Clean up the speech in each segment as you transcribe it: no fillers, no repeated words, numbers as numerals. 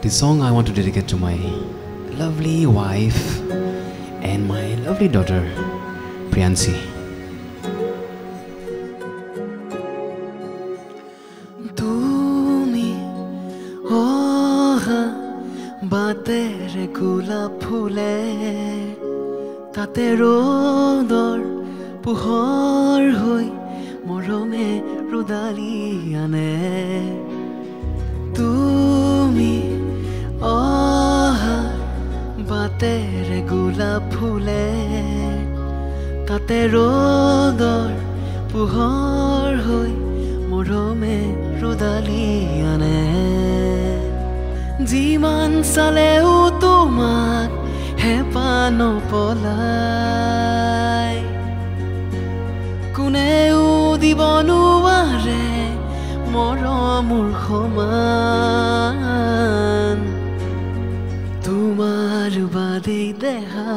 This song I want to dedicate to my lovely wife and my lovely daughter, Priyansi. Tumi oha batere gulab phule tate rodor puhor hoi morome rudali ane Tumi oha batere gulab phule tate rodor puhor hoi morome rudali ane jiman saleu tomak hepa nopolai kuneu dibonuare moromur khoman tumar bade deha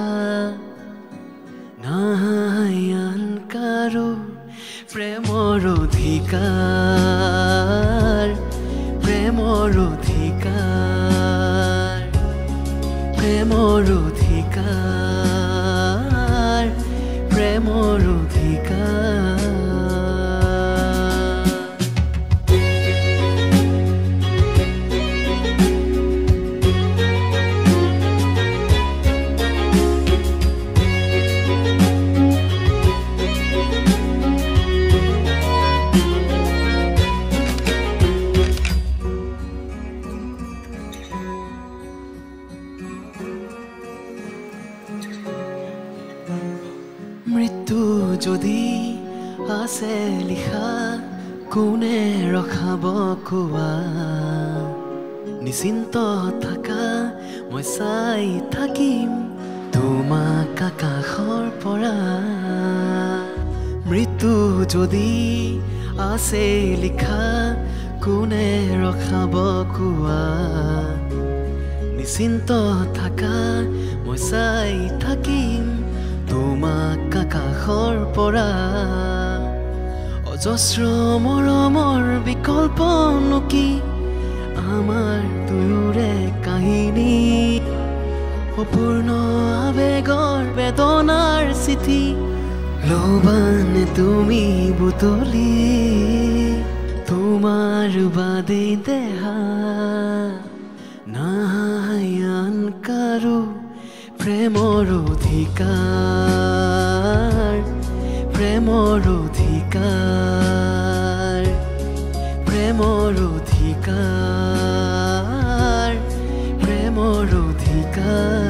nahayan karo premor odhikar premor odhikar premor odhikar premor odhikar মৃত্যু যদি আছে লিখা কোনে ৰখাব কোৱা নিশ্চিন্ত থাকা মই চাই থাকিম তোমাক আকাশৰ পৰা মৃত্যু যদি আছে লিখা কোনে ৰখাব কোৱা নিশ্চিন্ত থাকা মই চাই থাকিম তোমাক আকাশৰ পৰা অজস্ৰ মৰমৰ বিকল্প নকি আমাৰ দুয়োৰে কাহিনী অপূৰ্ণ আবেগৰ বেদনাৰ চিঠি লবানে তুমি বুটলি তোমাৰ বাদে দেহা নাহায়ান কাৰো প্ৰেমৰ অধিকাৰ প্ৰেমৰ অধিকাৰ প্ৰেমৰ অধিকাৰ প্ৰেমৰ অধিকাৰ